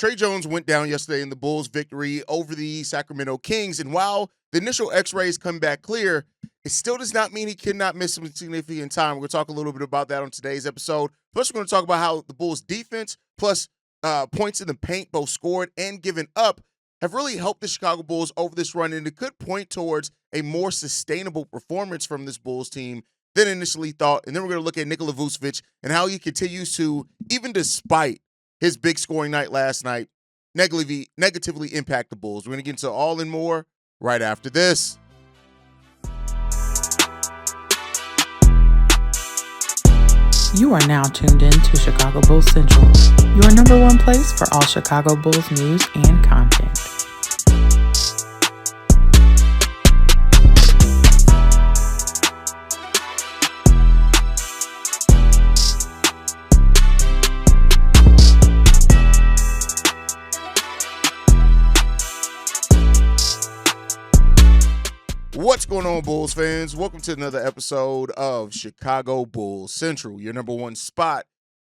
Tre Jones went down yesterday in the Bulls' victory over the Sacramento Kings. And while the initial x-rays come back clear, it still does not mean he could not miss some significant time. We're going to talk a little bit about that on today's episode. Plus, we're going to talk about how the Bulls' defense plus points in the paint, both scored and given up, have really helped the Chicago Bulls over this run, and it could point towards a more sustainable performance from this Bulls team than initially thought. And then we're going to look at Nikola Vucevic and how he continues to, even despite his big scoring night last night, negatively impact the Bulls. We're going to get into all and more right after this. You are now tuned in to Chicago Bulls Central, your number one place for all Chicago Bulls news and content. What's going on, Bulls fans? Welcome to another episode of Chicago Bulls Central, your number one spot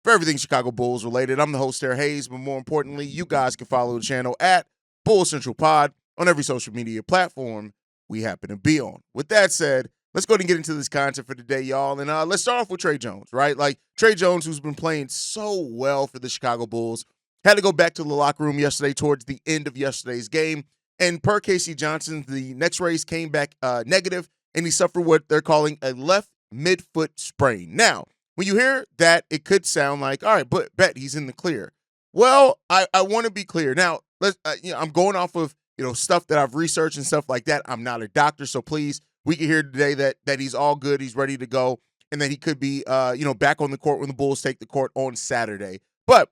for everything Chicago Bulls related. I'm the host, Tre Haize, but more importantly, you guys can follow the channel at Bulls Central Pod on every social media platform we happen to be on. With that said, let's go ahead and get into this content for today, y'all. And let's start off with Tre Jones, right? Like Tre Jones, who's been playing so well for the Chicago Bulls, had to go back to the locker room yesterday towards the end of yesterday's game. And per Casey Johnson, the next race came back negative, and he suffered what they're calling a left midfoot sprain. Now, when you hear that, it could sound like, all right, but bet he's in the clear. Well, I want to be clear. Now, I'm going off of stuff that I've researched and stuff like that. I'm not a doctor, so please, we can hear today that he's all good, he's ready to go, and that he could be back on the court when the Bulls take the court on Saturday. But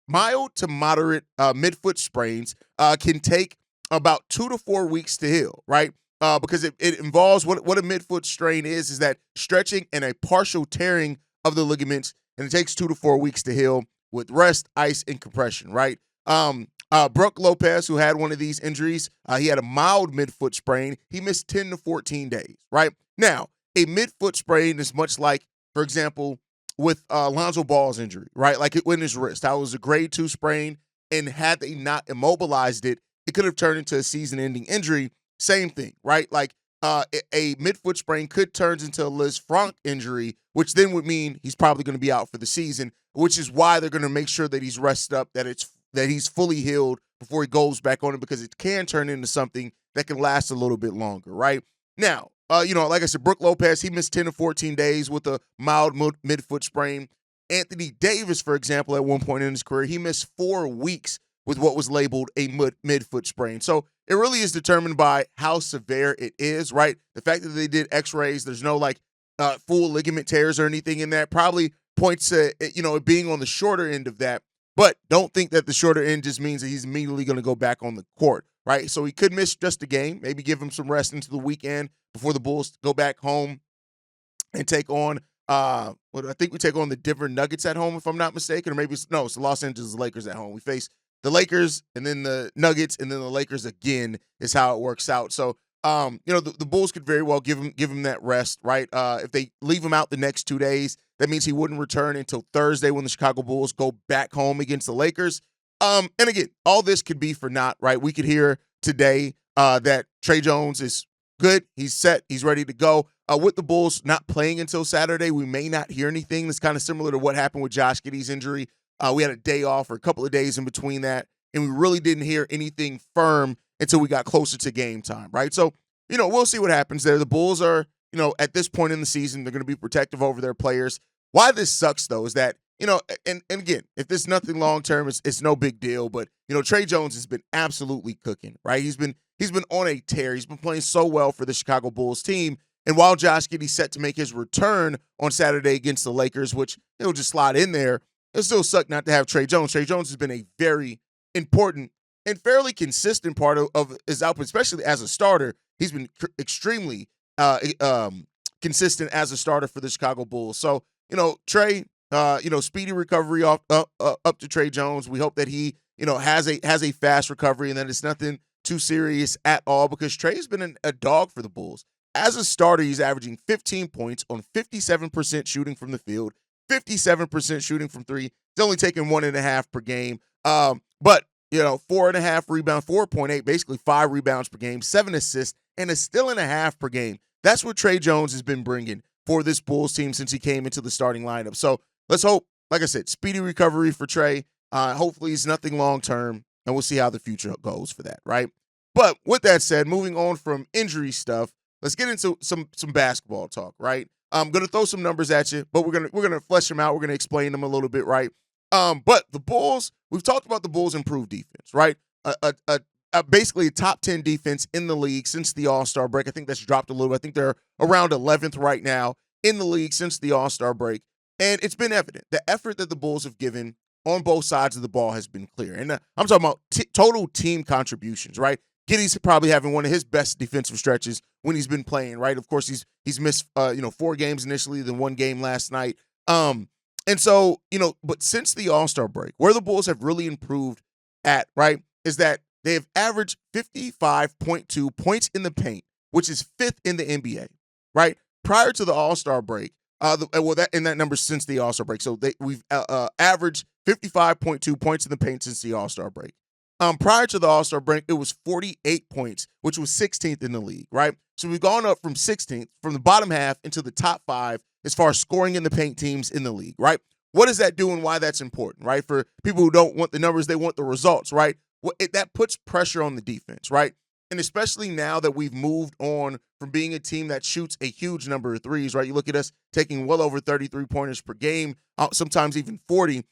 mild to moderate midfoot sprains can take about 2 to 4 weeks to heal, right? Because it involves what a midfoot strain is that stretching and a partial tearing of the ligaments, and it takes 2 to 4 weeks to heal with rest, ice, and compression, right? Brook Lopez, who had one of these injuries, he had a mild midfoot sprain. He missed 10 to 14 days, right? Now, a midfoot sprain is much like, for example, with Lonzo Ball's injury, right? Like it went in his wrist. That was a grade 2 sprain, and had they not immobilized it, it could have turned into a season-ending injury. Same thing, right? Like a midfoot sprain could turn into a Liz Frank injury, which then would mean he's probably going to be out for the season, which is why they're going to make sure that he's rested up, that he's fully healed before he goes back on it, because it can turn into something that can last a little bit longer, right? Now, like I said, Brook Lopez, he missed 10 to 14 days with a mild midfoot sprain. Anthony Davis, for example, at one point in his career, he missed 4 weeks with what was labeled a midfoot sprain. So it really is determined by how severe it is, right? The fact that they did x-rays, there's no full ligament tears or anything in that, probably points to it being on the shorter end of that. But don't think that the shorter end just means that he's immediately going to go back on the court, right? So he could miss just a game, maybe give him some rest into the weekend before the Bulls go back home and take on I think we take on the Denver Nuggets at home, if I'm not mistaken, or maybe it's the Los Angeles Lakers at home. We face the Lakers and then the Nuggets and then the Lakers again is how it works out. So, the Bulls could very well give him that rest, right? If they leave him out the next 2 days, that means he wouldn't return until Thursday when the Chicago Bulls go back home against the Lakers. And again, all this could be for naught, right? We could hear today that Tre Jones is good. He's set. He's ready to go. With the Bulls not playing until Saturday, we may not hear anything. That's kind of similar to what happened with Josh Giddey's injury. We had a day off or a couple of days in between that, and we really didn't hear anything firm until we got closer to game time, right? So, we'll see what happens there. The Bulls are, at this point in the season, they're going to be protective over their players. Why this sucks, though, is that, and again, if there's nothing long-term, it's no big deal. But, Tre Jones has been absolutely cooking, right? He's been on a tear. He's been playing so well for the Chicago Bulls team. And while Josh Giddey's set to make his return on Saturday against the Lakers, which he'll just slide in there, it still sucks not to have Tre Jones. Tre Jones has been a very important and fairly consistent part of his output, especially as a starter. He's been extremely consistent as a starter for the Chicago Bulls. So, Tre, speedy recovery up to Tre Jones. We hope that he, has a fast recovery and that it's nothing too serious at all, because Tre's been a dog for the Bulls. As a starter, he's averaging 15 points on 57% shooting from the field, 57% shooting from three. He's only taking 1.5 per game. But, 4.5 rebounds, 4.8, basically 5 rebounds per game, 7 assists, and a steal and a half per game. That's what Tre Jones has been bringing for this Bulls team since he came into the starting lineup. So let's hope, like I said, speedy recovery for Tre. Hopefully it's nothing long-term, and we'll see how the future goes for that, right? But with that said, moving on from injury stuff, let's get into some basketball talk, right? I'm gonna throw some numbers at you, but we're gonna flesh them out. We're gonna explain them a little bit, right? But the Bulls, we've talked about the Bulls' improved defense, right? Basically a top 10 defense in the league since the All-Star break. I think that's dropped a little. I think they're around 11th right now in the league since the All-Star break, and it's been evident the effort that the Bulls have given on both sides of the ball has been clear. And I'm talking about total team contributions, right? Giddey's probably having one of his best defensive stretches when he's been playing, right? Of course, he's missed 4 games initially, then 1 game last night. And so, but since the All-Star break, where the Bulls have really improved at, right, is that they have averaged 55.2 points in the paint, which is 5th in the NBA, right? Prior to the All-Star break, that number since the All-Star break. So we've averaged 55.2 points in the paint since the All-Star break. Prior to the All-Star break, it was 48 points, which was 16th in the league, right? So we've gone up from 16th, from the bottom half into the top 5 as far as scoring in the paint teams in the league, right? What does that do and why that's important, right? For people who don't want the numbers, they want the results, right? That puts pressure on the defense, right? And especially now that we've moved on from being a team that shoots a huge number of threes, right? You look at us taking well over 33 pointers per game, sometimes even 40.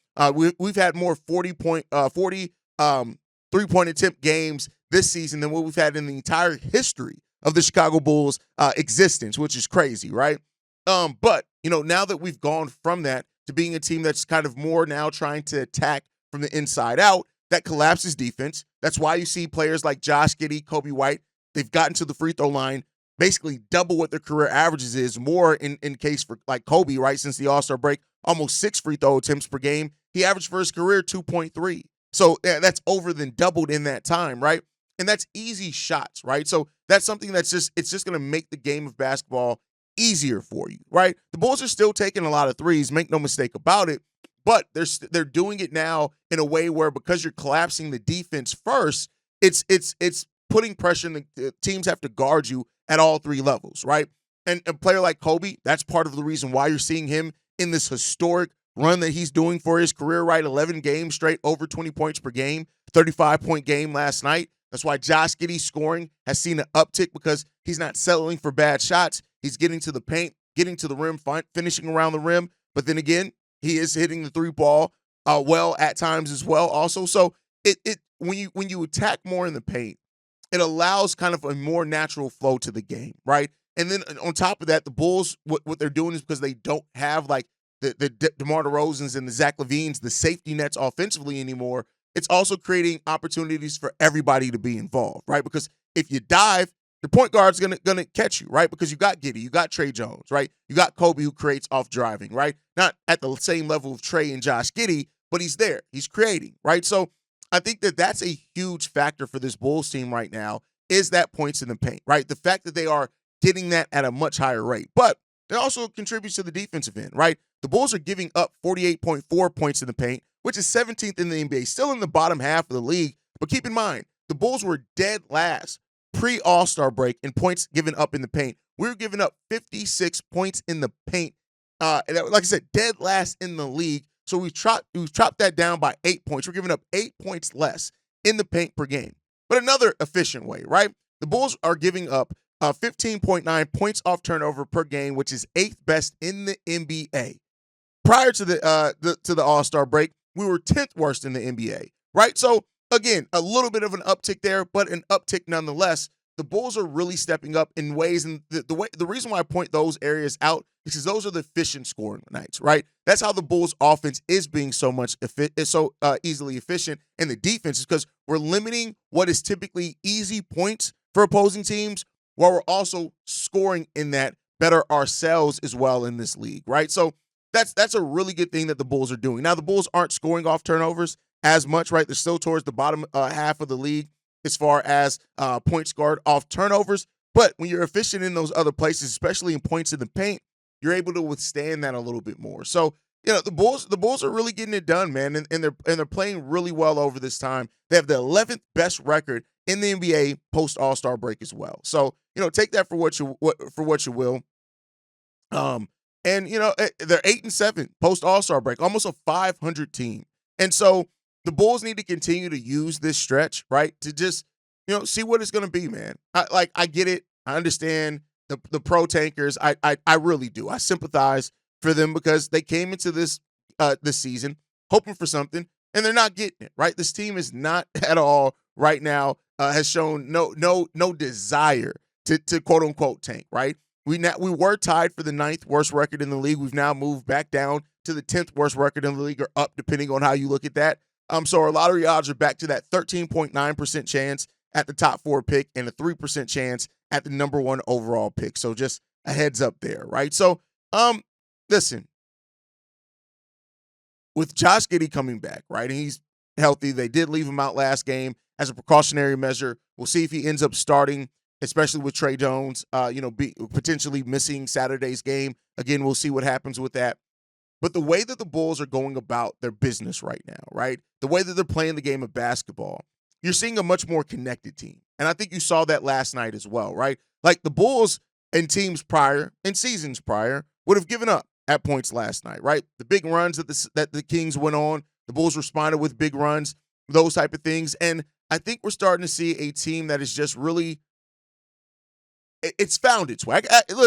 We've had more 40 3-point attempt games this season than what we've had in the entire history of the Chicago Bulls existence, which is crazy, right? But, now that we've gone from that to being a team that's kind of more now trying to attack from the inside out, that collapses defense. That's why you see players like Josh Giddey, Kobe White, they've gotten to the free throw line, basically double what their career averages is, more in case for like Kobe, right, since the All-Star break, almost 6 free throw attempts per game. He averaged for his career 2.3. So that's over than doubled in that time, right? And that's easy shots, right? So that's something it's just going to make the game of basketball easier for you, right? The Bulls are still taking a lot of threes, make no mistake about it, but they're doing it now in a way where, because you're collapsing the defense first, it's putting pressure, and the teams have to guard you at all 3 levels, right? And a player like Kobe, that's part of the reason why you're seeing him in this historic run that he's doing for his career, right? 11 games straight, over 20 points per game, 35-point game last night. That's why Josh Giddey's scoring has seen an uptick, because he's not settling for bad shots. He's getting to the paint, getting to the rim, finishing around the rim. But then again, he is hitting the 3-ball well at times as well also. So when you attack more in the paint, it allows kind of a more natural flow to the game, right? And then on top of that, the Bulls, what they're doing is, because they don't have like the DeMar DeRozans and the Zach LaVines, the safety nets offensively anymore, it's also creating opportunities for everybody to be involved, right? Because if you dive, the point guard's gonna catch you, right? Because you got Giddey, you got Tre Jones, right? You got Kobe, who creates off driving, right? Not at the same level of Tre and Josh Giddey, but he's there. He's creating, right? So I think that's a huge factor for this Bulls team right now, is that points in the paint, right? The fact that they are getting that at a much higher rate. But it also contributes to the defensive end, right? The Bulls are giving up 48.4 points in the paint, which is 17th in the NBA, still in the bottom half of the league. But keep in mind, the Bulls were dead last pre-All-Star break in points given up in the paint. We were giving up 56 points in the paint. Like I said, dead last in the league. So we've chopped that down by 8 points. We're giving up 8 points less in the paint per game. But another efficient way, right? The Bulls are giving up 15.9 points off turnover per game, which is 8th best in the NBA. Prior to the All-Star break, we were 10th worst in the NBA, right? So again, a little bit of an uptick there, but an uptick nonetheless. The Bulls are really stepping up in ways, and the reason why I point those areas out is because those are the efficient scoring nights, right? That's how the Bulls' offense is being so easily efficient, and the defense is because we're limiting what is typically easy points for opposing teams, while we're also scoring in that better ourselves as well in this league, right? So that's a really good thing that the Bulls are doing. Now, the Bulls aren't scoring off turnovers as much, right? They're still towards the bottom half of the league as far as points scored off turnovers. But when you're efficient in those other places, especially in points in the paint, you're able to withstand that a little bit more. So the Bulls are really getting it done, man, and they're playing really well over this time. They have the 11th best record in the NBA post All-Star break as well. So, take that for what you will. And they're 8-7 post All-Star break, almost a 500 team. And so the Bulls need to continue to use this stretch, right, to just see what it's going to be, man. I get it. I understand the pro tankers. I really do. I sympathize for them because they came into this season hoping for something, and they're not getting it, right? This team is not at all right now has shown no desire to quote unquote tank, right? We were tied for the 9th worst record in the league. We've now moved back down to the 10th worst record in the league, or up depending on how you look at that. So our lottery odds are back to that 13.9% chance at the top 4 pick and a 3% chance at the number 1 overall pick. So just a heads up there, right? So listen, with Josh Giddey coming back, right, and he's healthy. They did leave him out last game as a precautionary measure. We'll see if he ends up starting, especially with Tre Jones, potentially missing Saturday's game. Again, we'll see what happens with that. But the way that the Bulls are going about their business right now, right, the way that they're playing the game of basketball, you're seeing a much more connected team. And I think you saw that last night as well, right? Like the Bulls and teams prior and seasons prior would have given up at points last night, right? The big runs that the Kings went on, the Bulls responded with big runs, those type of things. And I think we're starting to see a team that is just really, it's found its way.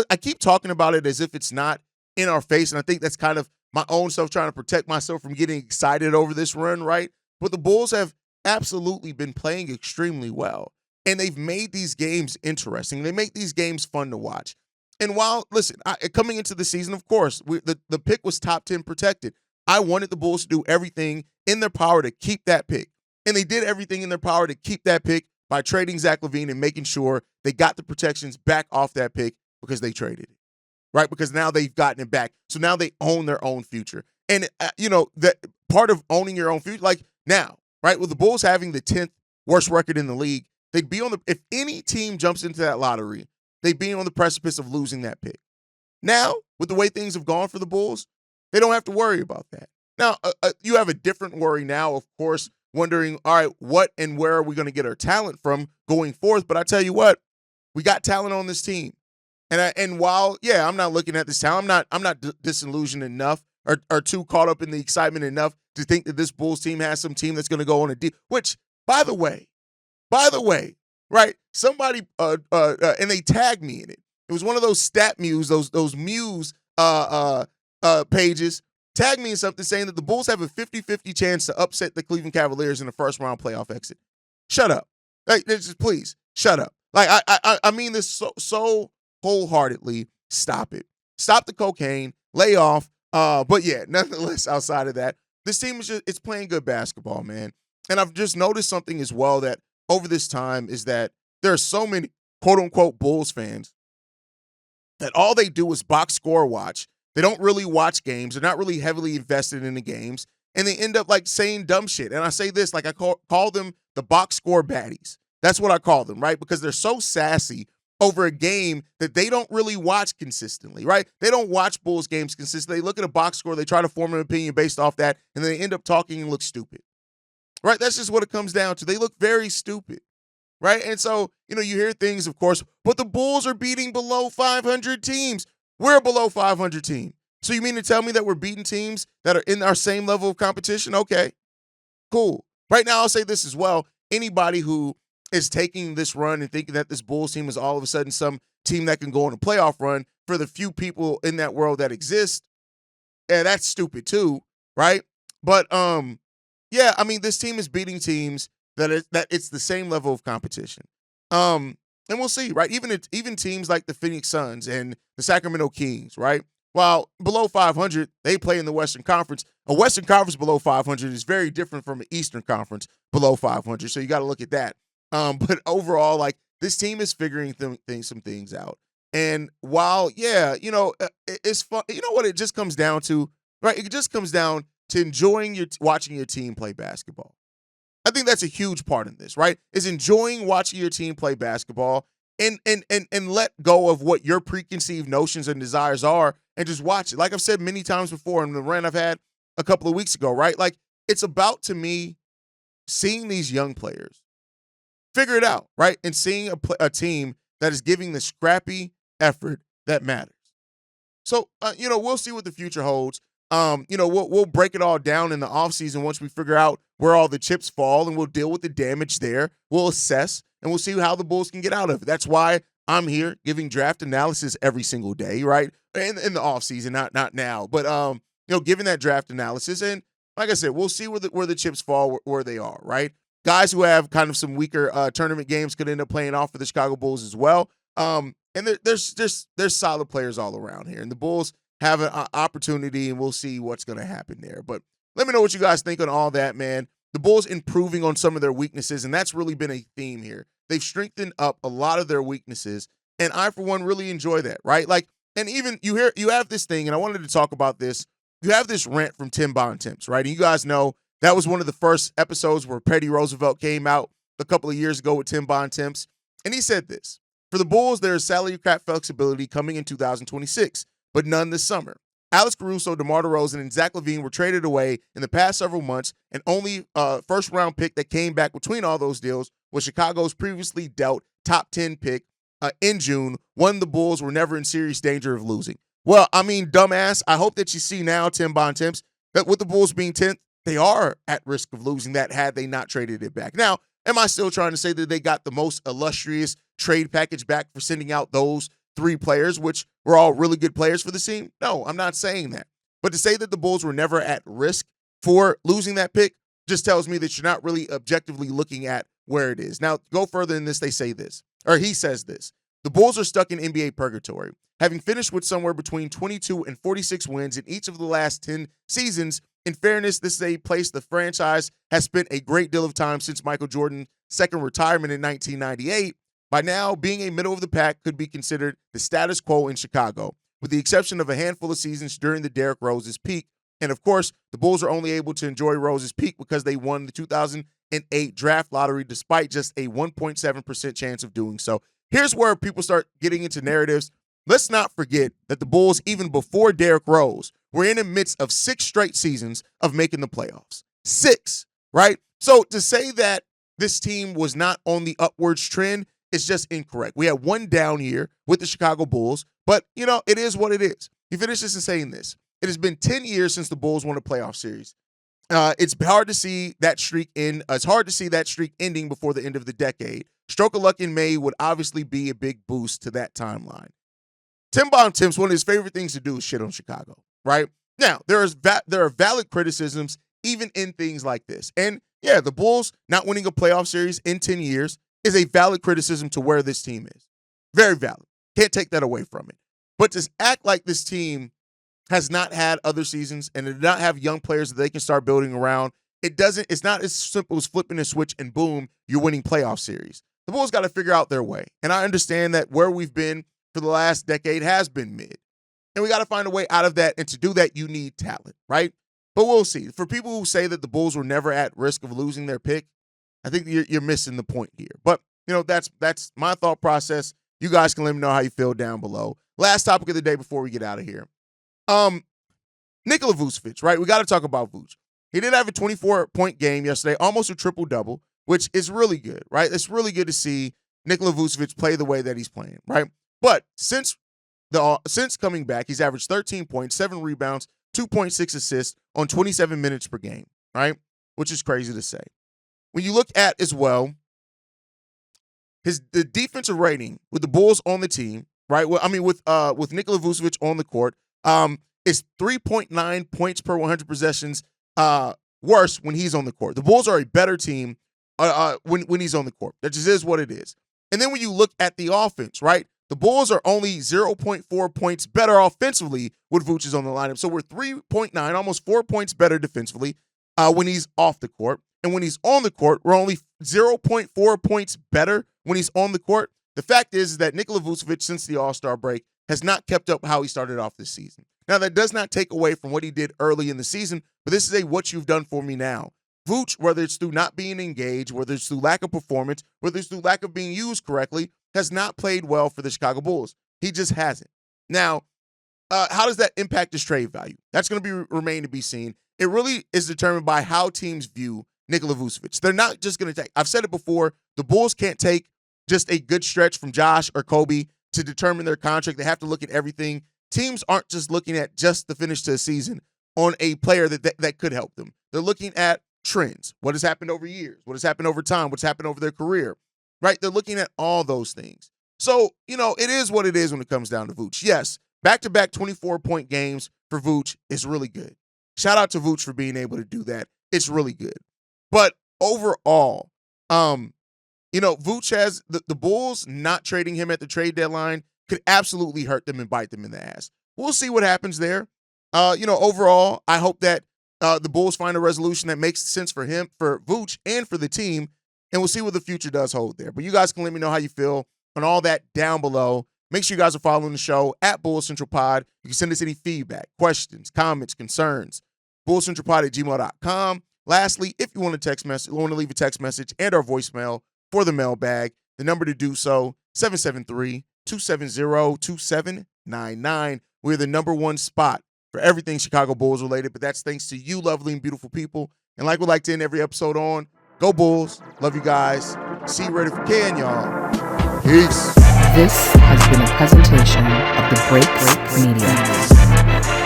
I keep talking about it as if it's not in our face, and I think that's kind of my own self trying to protect myself from getting excited over this run, right? But the Bulls have absolutely been playing extremely well, and they've made these games interesting. They make these games fun to watch. And while, listen, coming into the season, of course, the pick was top 10 protected. I wanted the Bulls to do everything in their power to keep that pick. And they did everything in their power to keep that pick by trading Zach LaVine and making sure they got the protections back off that pick because they traded it, right? Because now they've gotten it back. So now they own their own future. And, that part of owning your own future, like now, right, with the Bulls having the 10th worst record in the league, they'd be if any team jumps into that lottery, they'd be on the precipice of losing that pick. Now, with the way things have gone for the Bulls, they don't have to worry about that. Now, you have a different worry now, of course, wondering, all right, what and where are we going to get our talent from going forth? But I tell you what, we got talent on this team. And while, I'm not looking at this talent, I'm not disillusioned enough or too caught up in the excitement enough to think that this Bulls team has some team that's going to go on a deep, which, by the way, right? Somebody and they tagged me in it. It was one of those stat muse, those muse pages, tagged me in something saying that the Bulls have a 50-50 chance to upset the Cleveland Cavaliers in the first round playoff exit. Shut up. Like, just please shut up. Like I mean this so wholeheartedly. Stop it. Stop the cocaine. Lay off. But yeah, nonetheless, outside of that, this team it's playing good basketball, man. And I've just noticed something as well that over this time is that there are so many quote-unquote Bulls fans that all they do is box score watch. They don't really watch games. They're not really heavily invested in the games. And they end up like saying dumb shit. And I say this, like I call them the box score baddies. That's what I call them, right? Because they're so sassy over a game that they don't really watch consistently, right? They don't watch Bulls games consistently. They look at a box score, they try to form an opinion based off that, and then they end up talking and look stupid. Right? That's just what it comes down to. They look very stupid. Right? And so, you hear things, of course, but the Bulls are beating below 500 teams. We're a below 500 team. So you mean to tell me that we're beating teams that are in our same level of competition? Okay, cool. Right now, I'll say this as well. Anybody who is taking this run and thinking that this Bulls team is all of a sudden some team that can go on a playoff run for the few people in that world that exist, that's stupid too, right? But, this team is beating teams that it's the same level of competition. And we'll see, right? Even teams like the Phoenix Suns and the Sacramento Kings, right? While below 500, they play in the Western Conference. A Western Conference below 500 is very different from an Eastern Conference below 500. So you got to look at that. But overall, like this team is figuring some things out. And while, it's fun. You know what it just comes down to, right? It just comes down to enjoying watching your team play basketball. I think that's a huge part of this, right? Is enjoying watching your team play basketball and let go of what your preconceived notions and desires are and just watch it. Like I've said many times before in the rant I've had a couple of weeks ago, right? Like, it's about, to me, seeing these young players figure it out, right? And seeing a team that is giving the scrappy effort that matters. So, we'll see what the future holds. We'll break it all down in the offseason once we figure out where all the chips fall, and we'll deal with the damage there. We'll assess, and we'll see how the Bulls can get out of it. That's why I'm here giving draft analysis every single day, right? In the offseason, not now. But, giving that draft analysis. And like I said, we'll see where the chips fall, where they are, right? Guys who have kind of some weaker tournament games could end up playing off for the Chicago Bulls as well. And there's solid players all around here. And the Bulls have an opportunity, and we'll see what's going to happen there. But let me know what you guys think on all that, man. The Bulls improving on some of their weaknesses, and that's really been a theme here. They've strengthened up a lot of their weaknesses, and I, for one, really enjoy that, right? Like, and even you have this thing, and I wanted to talk about this. You have this rant from Tim Bontemps, right? And you guys know that was one of the first episodes where Teddy Roosevelt came out a couple of years ago with Tim Bontemps, and he said this: for the Bulls, there is salary cap flexibility coming in 2026, but none this summer. Alex Caruso, DeMar DeRozan, and Zach LaVine were traded away in the past several months, and only first-round pick that came back between all those deals was Chicago's previously dealt top 10 pick in June, one the Bulls were never in serious danger of losing. Well, I mean, dumbass, I hope that you see now, Tim Bontemps, that with the Bulls being 10th, they are at risk of losing that had they not traded it back. Now, am I still trying to say that they got the most illustrious trade package back for sending out those 3 players, which were all really good players for the team? No, I'm not saying that. But to say that the Bulls were never at risk for losing that pick just tells me that you're not really objectively looking at where it is. Now, to go further in this, they say this, or he says this: the Bulls are stuck in NBA purgatory. Having finished with somewhere between 22 and 46 wins in each of the last 10 seasons, in fairness, this is a place the franchise has spent a great deal of time since Michael Jordan's second retirement in 1998. By now, being a middle of the pack could be considered the status quo in Chicago, with the exception of a handful of seasons during the Derrick Rose's peak. And of course, the Bulls are only able to enjoy Rose's peak because they won the 2008 draft lottery despite just a 1.7% chance of doing so. Here's where people start getting into narratives. Let's not forget that the Bulls, even before Derrick Rose, were in the midst of 6 straight seasons of making the playoffs. 6, right? So to say that this team was not on the upwards trend is just incorrect. We had one down year with the Chicago Bulls, but, it is what it is. He finishes in saying this: it has been 10 years since the Bulls won a playoff series. It's hard to see that streak ending before the end of the decade. Stroke of luck in May would obviously be a big boost to that timeline. Tim Bontemps, one of his favorite things to do is shit on Chicago, right? Now, there are valid criticisms even in things like this. And yeah, the Bulls not winning a playoff series in 10 years is a valid criticism to where this team is. Very valid. Can't take that away from it. But to act like this team has not had other seasons and did not have young players that they can start building around, it's not as simple as flipping a switch and boom, you're winning playoff series. The Bulls got to figure out their way. And I understand that where we've been for the last decade has been mid. And we got to find a way out of that. And to do that, you need talent, right? But we'll see. For people who say that the Bulls were never at risk of losing their pick, I think you're missing the point here. But, that's my thought process. You guys can let me know how you feel down below. Last topic of the day before we get out of here. Nikola Vucevic, right? We got to talk about Vuce. He did have a 24-point game yesterday, almost a triple-double, which is really good, right? It's really good to see Nikola Vucevic play the way that he's playing, right? But since coming back, he's averaged 13 points, 7 rebounds, 2.6 assists on 27 minutes per game, right? Which is crazy to say. When you look at as well, the defensive rating with the Bulls on the team, right? Well, I mean, with Nikola Vucevic on the court, is 3.9 points per 100 possessions worse when he's on the court. The Bulls are a better team when he's on the court. That just is what it is. And then when you look at the offense, right? The Bulls are only 0.4 points better offensively with Vucevic on the lineup. So we're 3.9, almost 4 points better defensively when he's off the court. And when he's on the court, we're only 0.4 points better when he's on the court. The fact is that Nikola Vucevic, since the All-Star break, has not kept up how he started off this season. Now, that does not take away from what he did early in the season, but this is a what you've done for me now. Vuce, whether it's through not being engaged, whether it's through lack of performance, whether it's through lack of being used correctly, has not played well for the Chicago Bulls. He just hasn't. Now, how does that impact his trade value? That's going to remain to be seen. It really is determined by how teams view Nikola Vucevic. They're not just going to take, I've said it before, the Bulls can't take just a good stretch from Josh or Kobe to determine their contract. They have to look at everything. Teams aren't just looking at just the finish to the season on a player that could help them. They're looking at trends, what has happened over years, what has happened over time, what's happened over their career, right? They're looking at all those things. So, it is what it is when it comes down to Vuce. Yes, back-to-back 24-point games for Vuce is really good. Shout out to Vuce for being able to do that. It's really good. But overall, Vuce has the Bulls not trading him at the trade deadline could absolutely hurt them and bite them in the ass. We'll see what happens there. Overall, I hope that the Bulls find a resolution that makes sense for him, for Vuce, and for the team, and we'll see what the future does hold there. But you guys can let me know how you feel on all that down below. Make sure you guys are following the show at Bulls Central Pod. You can send us any feedback, questions, comments, concerns, bullscentralpod@gmail.com. Lastly, if you want to leave a text message and our voicemail for the mailbag, the number to do so, 773-270-2799. We're the number one spot for everything Chicago Bulls related, but that's thanks to you lovely and beautiful people. And like we like to end every episode on, go Bulls. Love you guys. See you ready for Ken, y'all. Peace. This has been a presentation of the Break Media.